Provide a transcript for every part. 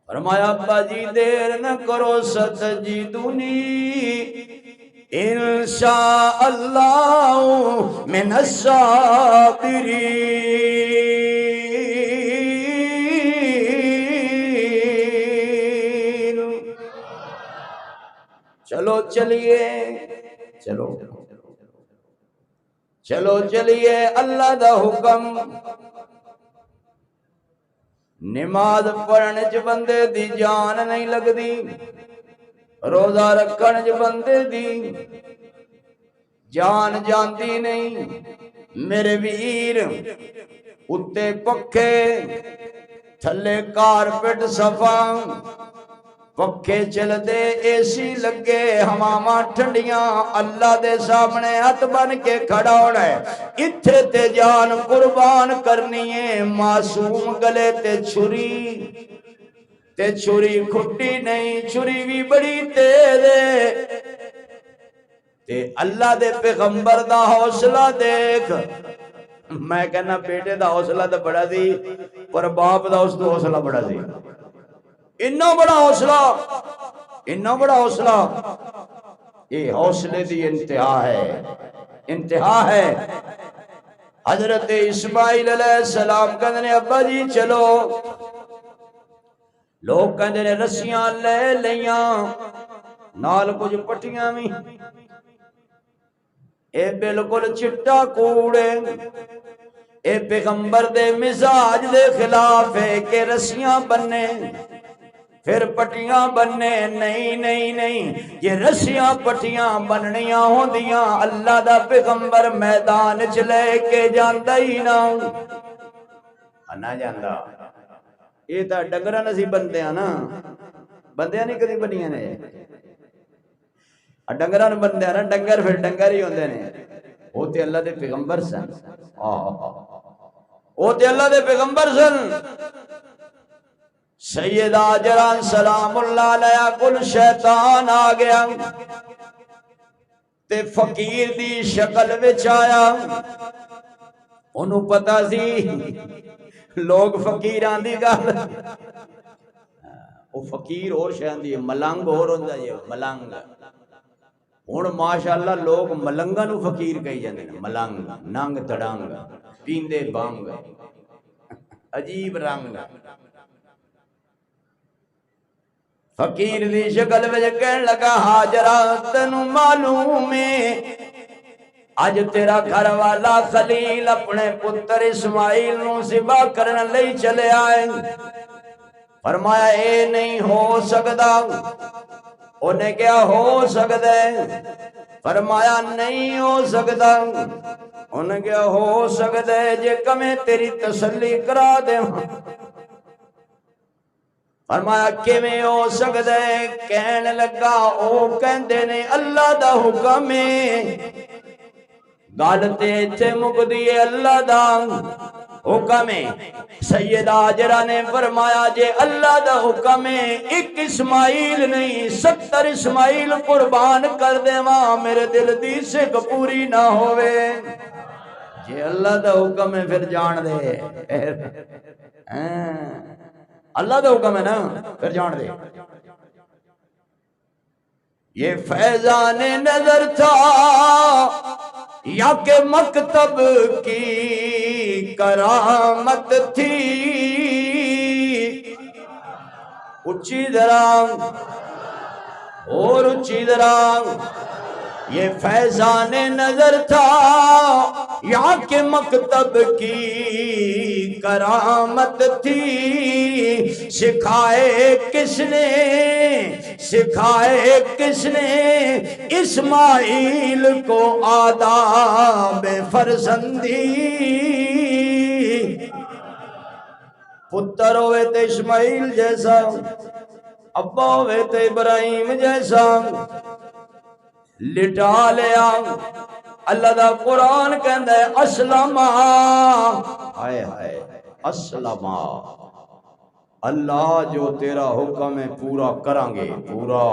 فرمایا ابا جی دیر نہ کرو ستجدونی انشاء اللہ من الصابرین۔ چلو چلیے، چلو چلو چلیے، اللہ دا حکم نماز پڑھنے چ بندے دی جان نہیں لگدی، روزہ رکھن چ بندے دی جان جاندی نہیں۔ میرے ویر اتے پکھے تھلے کارپٹ صفا، پکھے چل دے اے سی لگے ہواواں ٹھنڈیاں، اللہ دے سامنے ہاتھ بن کے کھڑا ہونا ہے۔ اتھے تے جان قربان کرنی ہے، معصوم گلے تے چھری کھٹی نہیں، چھری بھی بڑی تیز ہے۔ تے اللہ دے پیغمبر دا حوصلہ دیکھ، میں کہنا بیٹے دا حوصلہ تو بڑا دی، پر باپ دا اس تو حوصلہ بڑا دی۔ اتنا بڑا حوصلہ، یہ حوصلے دی انتہا ہے۔ حضرت اسماعیل علیہ السلام کہتے ہیں ابا جی چلو، لوگ کہتے ہیں رسیاں لے لیاں نال کچھ پٹیاں بھی، اے بالکل چٹا کوڑے، اے پیغمبر دے مزاج دے خلاف ہے کہ رسیاں بننے پھر پٹیاں بننے، نہیں، یہ رسیاں پٹیاں بننیاں ہوندیاں اللہ دا پیغمبر میدان چ لے کے جاندا ہی نہ جاندا۔ یہ تا ڈنگراں نسی بندے ہیں نا، بندیاں نہیں کدی بنیاں نے، ڈنگراں بندے نا، ڈنگر پھر ڈنگر ہی ہوندے نے، وہ تے اللہ دے پیغمبر سن، وہ تے اللہ دے پیغمبر سن۔ سیدہ حجران سلام اللہ علیہ کل شیطان آ گیا تے فقیر دی شکل وچ آیا، انہوں پتہ سی لوگ فقیران دی گل، وہ فقیر اور شہن دی ملنگ اور ہوندہ ہے، ملنگ ہون ماشاءاللہ لوگ ملنگا نو فقیر کہی جاندے ہیں، ملنگ ننگ تڑنگ پیندے بانگ عجیب رنگ۔ فقیر دی شکل وچ کہن لگا حاجرہ تینو معلوم ہے اج تیرا گھر والا خلیل اپنے پتر اسماعیل نو ذبح کرن لئی چلے آئے۔ فرمایا اے نہیں ہو سکدا، انہیں کیا ہو سکدا ہے؟ فرمایا نہیں ہو سکدا، انہیں کیا ہو سکدا ہے جے کمیں تیری تسلی کرا دے۔ فرمایا کیویں ہو سکدا ہے؟ کہنے لگا او کہندے نے اللہ دا حکم ہے، گل تے ایتھے مکدی ہے، اللہ دا حکم ہے۔ سیدہ حاجرہ نے فرمایا جے اللہ دا حکم ہے ایک اسماعیل نہیں 70 اسماعیل قربان کر دیواں میرے دل دی سکھ پوری نہ ہوئے۔ جے اللہ دا حکم ہے پھر جان دے، اللہ دا حکم ہے نا پھر جان دے۔ یہ فیضان نظر تھا یا کہ مکتب کی کرامت تھی، اچھی درام اور اچھی درام، یہ فیضان نظر تھا یا کہ مکتب کی کرامت تھی، سکھائے کس نے اسماعیل کو آداب فرزندی۔ پتر ہوئے تو اسماعیل جیسا، ابا ہوئے تو ابراہیم جیسا، لٹا لیا۔ اللہ دا قرآن کہندہ ہے اسلما، ہائے ہائے اسلما، اللہ جو تیرا حکم ہے پورا کریں گے، پورا۔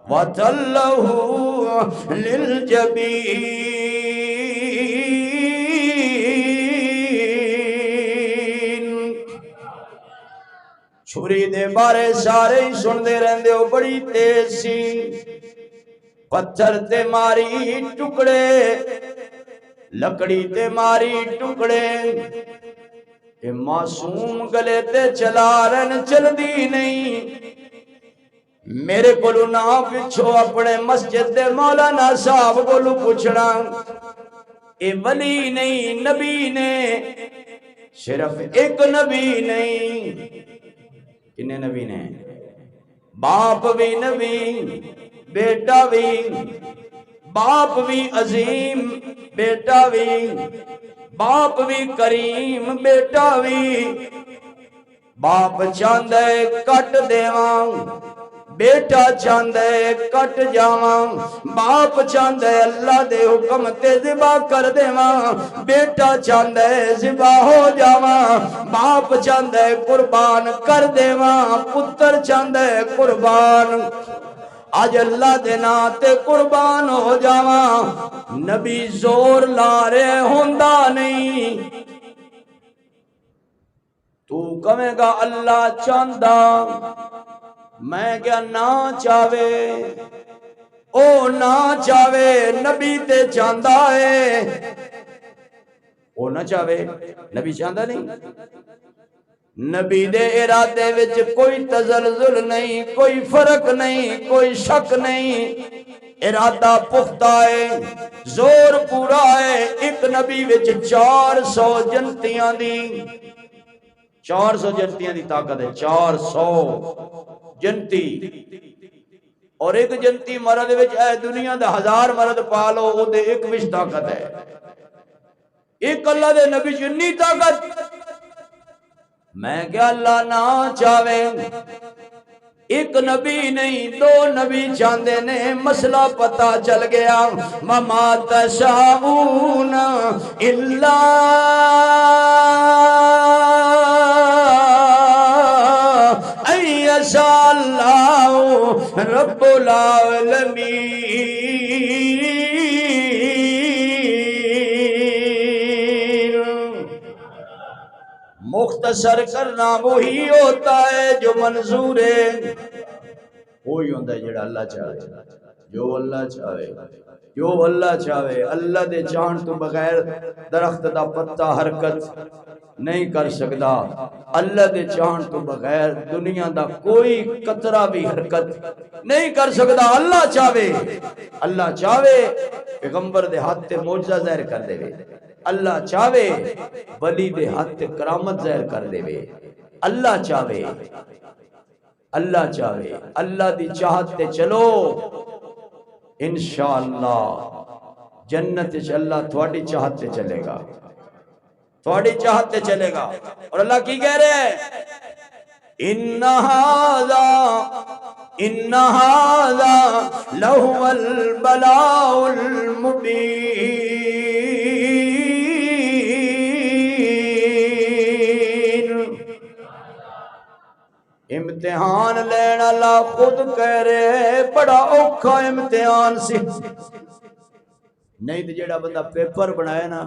وَتَلَّهُ لِلْجَبِينِ، چھری دے بارے سارے ہی سن دے رہندے ہو، بڑی تیز سی، پتھر تے ماری ٹکڑے، لکڑی تے ماری ٹکڑے، اے معصوم گلے تے چلا رن چل دی نہیں۔ میرے کولو نہ پچھو اپنے مسجد دے مولانا صاحب کولو پوچھنا، اے ولی نہیں نبی نے، صرف ایک نبی نہیں، کنے نبی نے؟ باپ بھی نبی، بیٹا بھی، باپ بھی عظیم، بیٹا بھی، باپ بھی کریم، بیٹا بھی۔ باپ چاندے کٹ دیواں، بیٹا چاندے کٹ جاواں، باپ چاندے اللہ دے حکم تے ذبح کر دیواں، بیٹا چاندے ذبح ہو جاواں، باپ چاندے قربان کر دیواں، پتر چاندے قربان آج اللہ دے ناتے قربان ہو جاواں۔ نبی زور لارے ہوندہ نہیں، تو کہے گا اللہ چاندہ، میں کیا نہ چاہوے، او نہ چاہوے، نبی تے چاندہ ہے، او نہ چاہوے، نبی چاندہ نہیں۔ نبی دے ارادے وچ کوئی تزلزل نہیں، کوئی فرق نہیں، کوئی شک نہیں، ارادہ پختہ ہے، زور پورا ہے۔ ایک نبی وچ 400 جنتیاں دی، 400 جنتیاں دی طاقت ہے، 400 جنتی، اور ایک جنتی مرد وچ اے دنیا دے 1000 مرد پالو، او دے ایک وچ طاقت ہے۔ ایک اللہ دے نبی جنی طاقت، میں کیا اللہ نہ چاہوے، ایک نبی نہیں 2 نبی چاندے نے، مسئلہ پتہ چل گیا۔ وَمَا تَشَاءُونَ إِلَّا أَن يَشَاءَ اللَّهُ رَبُّ الْعَالَمِينَ۔ مختصر کرنا وہی ہوتا ہے جو منظور ہے، وہی ہوتا ہے جڑا اللہ چاہے، جو اللہ چاہے، جو اللہ چاہے۔ اللہ دے چاہن تو بغیر درخت دا پتا حرکت نہیں کر سکتا، اللہ دے چاہن تو بغیر دنیا دا کوئی قطرہ بھی حرکت نہیں کر سکتا۔ اللہ چاہے، اللہ چاہے پیغمبر دے ہاتھ تے معجزہ ظاہر کر دے، اللہ چاہے ولی دے ہاتھ تے کرامت ظاہر کر دے، اللہ چاہے، اللہ چاہے۔ اللہ دی چاہت تے چلو، انشاءاللہ جنت وچ اللہ تھوڑی چاہت تے چلے گا، تھوڑی چاہت تے چلے گا۔ اور اللہ کی کہہ رہے ہیں، اِنَّ هَذَا لَهُوَ الْبَلَاءُ الْمُبِينُ۔ امتحان لینا اللہ خود کہہ رہے بڑا اوکھا امتحان سی، نہیں تو جیڑا بندہ پیپر بنائے نا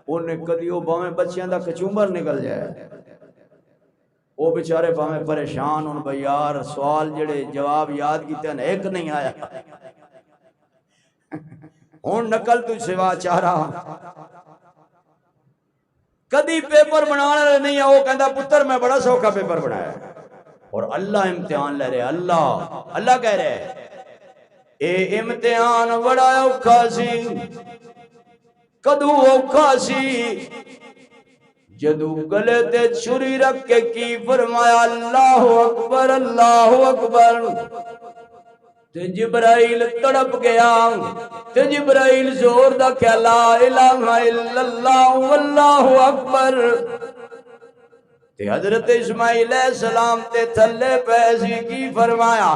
انہیں کدی وہ باویں بچیاں دا کچومبر نکل جائے، وہ بیچارے باویں پریشان ہون بھئی یار سوال جڑے جواب یاد کیتے ہیں ایک نہیں آیا، ہون نقل تو سوا چاہ رہا۔ کدی پیپر بنانا نہیں ہے، وہ کہندا پتر میں بڑا سوکھا پیپر بنایا، اور اللہ امتحان لے رہے، اللہ کہہ رہے اے امتحان بڑا اوکھا سی۔ کدو اوکھا سی جدو گلے تے چھری رکھ کے کی فرمایا اللہ اکبر اللہ اکبر، تے جبرائیل تڑپ گیا، تے جبرائیل زور دا کہ لا الہ الا اللہ واللہ اکبر، تے حضرت اسماعیل علیہ السلام تے تھلے پیسی کی فرمایا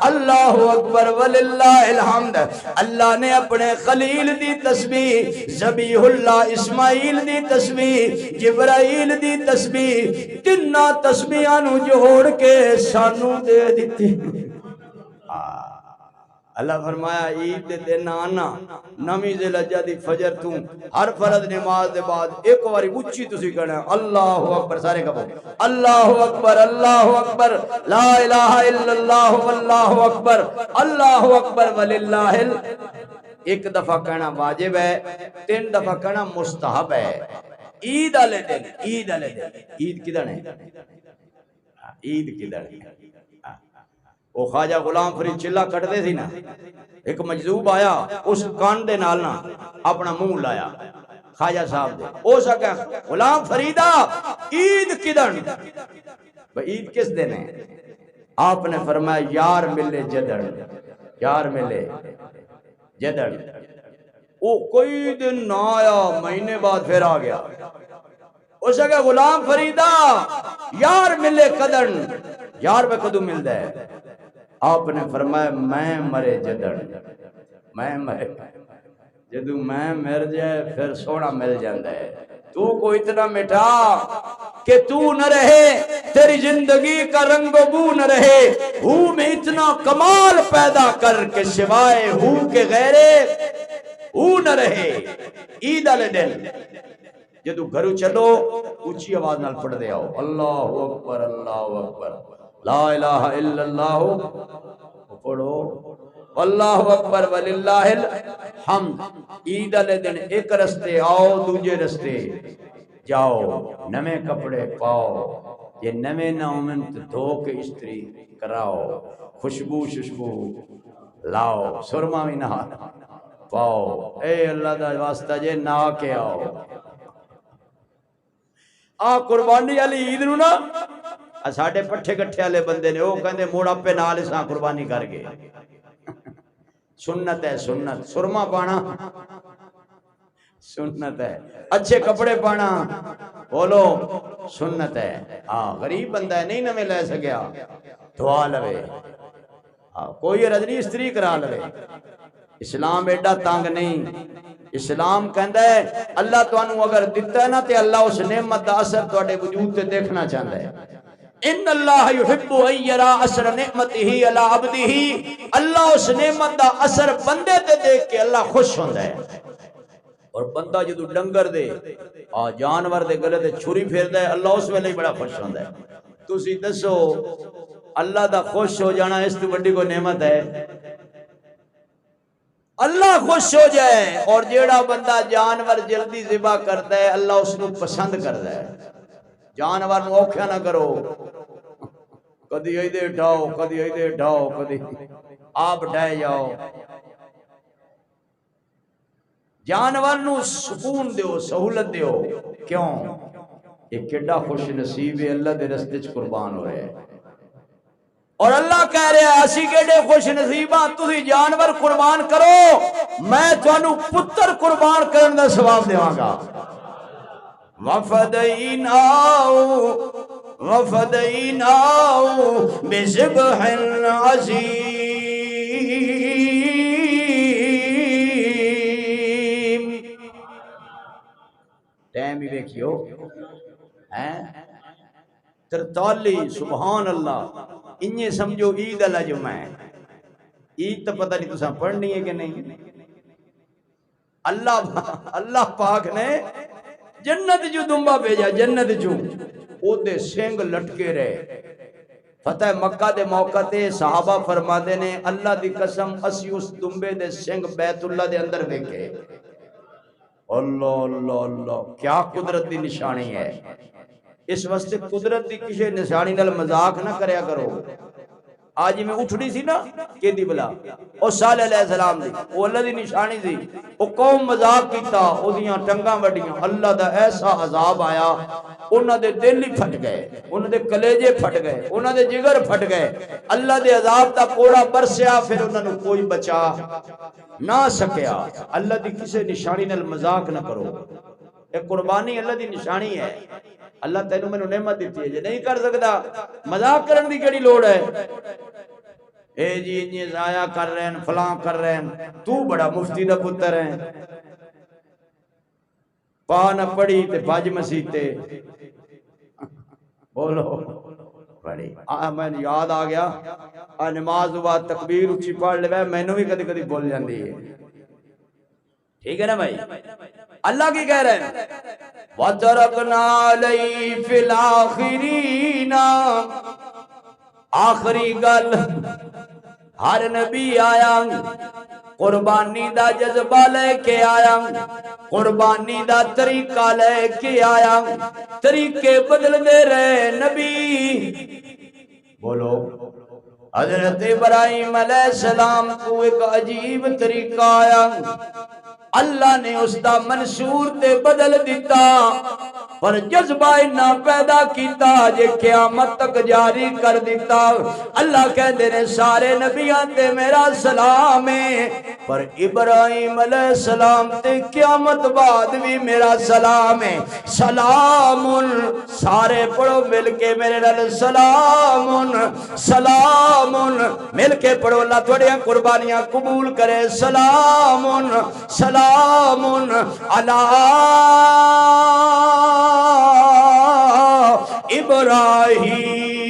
اللہ اکبر وللہ الحمد۔ اللہ نے اپنے خلیل دی تسبیح، ذبیح اللہ اسماعیل دی تسبیح، جبرائیل دی تسبیح، تینہ تسبیحاں نو جوڑ کے سانو دے دیتی۔ اللہ فرمایا عید دے دن آنا نمی ذی الحجہ دی فجر تو ہر فرض نماز دے بعد ایک واری اچھی تسی کہنا اللہ اکبر، سارے کہو اللہ اکبر اللہ اکبر لا الہ الا اللہ واللہ اکبر اللہ اکبر وللہ ایک دفعہ کہنا واجب ہے، 3 دفعہ کہنا مستحب ہے۔ عید والے دن عید کدھر ہے؟ عید کدھر ہے؟ وہ خواجہ غلام فرید چلا کٹتے تھی نا، ایک مجذوب آیا اس کان دے نال نا اپنا منہ لایا خواجہ صاحب دے، او سکا غلام فریدہ عید کدھر؟ عید کس دن ہے؟ آپ نے فرمایا یار ملے جدڑ، یار ملے جدڑ۔ وہ کوئی دن نہ آیا، مہینے بعد پھر آ گیا، اس کہ غلام فریدہ یار ملے قدر، یار پہ کدو ملتا ہے؟ آپ نے فرمایا میں مرے جدڑ، میں مرے جدو میں مر جائے پھر سونا مل جاندہ ہے۔ تو کو اتنا مٹھا کہ تو نہ رہے، تیری زندگی کا رنگ و بو نہ رہے، ہو میں اتنا کمال پیدا کر کے سوائے ہو کے غیرے ہو نہ رہے۔ عید والے دن جدو گھرو چلو اونچی آواز نال پڑھ دے آؤ اللہ اکبر اللہ اکبر لا الہ الا اللہ پڑھو اللہ اکبر وللہ الحمد۔ عید والے دن ایک رستے آؤ دوجے رستے جاؤ، نمے کپڑے پاؤ، یہ نمے نامنت دھو کے استری کراؤ، خوشبو ششبو لاؤ، سرما بھی نہ پاؤ، اے اللہ دا واسطہ جے نہ کے آؤ۔ قربانی علی عید نو نا ساڈے پٹھے گٹھے والے بندے نے وہ کہندے موڑ اپے نال اساں قربانی کر گئے۔ سنت ہے، سنت سرما پانا سنت ہے، اچھے کپڑے پانا بولو سنت ہے۔ غریب بندہ ہے نہیں نمے لے سکیا دعا لوے، کوئی رجنی استری کرا لوے۔ اسلام ایڈا تانگ نہیں، اسلام کہندا ہے اللہ تانوں اگر دیتا ہے نا تے اللہ اس نعمت دا اثر تواڈے وجود تے دیکھنا چاہندا ہے۔ ان اللہ یحب ان یرا اثر نعمتہ علی عبدہ، اللہ اس نعمت دا اثر بندے تے دیکھ کے اللہ خوش ہوندا ہے۔ اور بندہ جدو ڈنگر دے جانور دے گلے تے چھری پھیردا ہے اللہ اس ویلے ہی بڑا خوش ہوندا ہے۔ تسی دسو اللہ دا خوش ہو جانا اس تو بڑی کوئی نعمت ہے؟ اللہ خوش ہو جائے، اور جیڑا بندہ جانور جلدی ذبح کرتا ہے اللہ اس کو پسند کرتا ہے۔ جانور نو اوکھیا نہ کرو، کدی ایدے اٹھاؤ کدی ایدے اٹھاؤ کدی آپ ڈھائے جاؤ۔ جانور نو سکون دیو، سہولت دیو، کیوں؟ یہ کیڈا خوش نصیب ہے اللہ دے رستے چ قربان ہو رہے ہیں۔ اور اللہ کہہ رہے ہیں اسی کیڈے خوش نصیباں تسی جانور قربان کرو میں تانوں پتر قربان کرن دا ثواب دیواں گا۔ وفدیناہو بذبح عظیم۔ ٹائم ہی دیکھیو 43 سبحان اللہ۔ انہیں سمجھو عید اللہ جمعہ ہے، عید تو پتہ نہیں تساں پڑھنی ہے کہ نہیں۔ اللہ پاک نے جنت جو دنبا بھیجا، جنت جو او دے سنگ لٹکے رہے۔ فتح مکہ دے موقع تے صحابہ فرماتے نے اللہ دی قسم اسی اس دنبے دے سنگ بیت اللہ دے اندر دیکھے۔ اللہ اللہ اللہ کیا قدرت دی نشانی ہے۔ اس واسطے قدرت دی کسی نشانی نال مذاق نہ کریا کرو۔ آج میں اٹھڑی سی نا کہ دی بلا او صالح علیہ السلام دی او اللہ دی نشانی دی، او قوم مذاق کیتا، او دیاں ٹنگاں وڈیاں، اللہ دا ایسا عذاب آیا انہاں دے دل ہی پھٹ گئے، انہاں دے کلیجے پھٹ گئے، انہاں دے جگر پھٹ گئے، اللہ دے عذاب دا کوڑا برسیا، پھر انہاں نو کوئی بچا نہ سکیا۔ اللہ دی کسی نشانی نال مذاق نہ کرو، ایک قربانی اللہ دی نشانی ہے۔ اللہ تینوں میں نعمت دیتی ہے، جے نہیں کر سکتا مذاق کرن دی کیڑی لوڑ ہے؟ اے جی انہیں ضائع کر رہے ہیں فلاں کر رہے ہیں، تو بڑا مفتی دا پتر ہے، پا نہ پڑی تے بھاج مسیتے بولو بڑی۔ میں یاد آ گیا نماز بعد تکبیر اچھی پڑھ لے میں نے بھی کدی کدی بول جاندی ہے ٹھیک ہے نا بھائی اللہ کی کہہ رہے ہیں وَتَرَكْنَا عَلَيْهِ فِي الْآخِرِينَ آخری گل ہر نبی آیا قربانی دا جذبہ لے کے آیا قربانی دا طریقہ لے کے آیا طریقے بدل دے رہے نبی بولو حضرت ابراہیم علیہ السلام کو ایک عجیب طریقہ آیا اللہ نے اس دا منشور تے بدل دیتا پر جذبہ نہ پیدا کیتا جے قیامت تک جاری کر دیتا اللہ کہتے ہیں سارے نبیان تے میرا سلام ہے پر ابراہیم علیہ السلام تے قیامت بعد بھی میرا سلام ہے سلام سارے پڑھو مل کے میرے نال سلام سلام مل کے پڑھو اللہ تھوڑی قربانیاں قبول کرے سلام سلام علی ابراہیم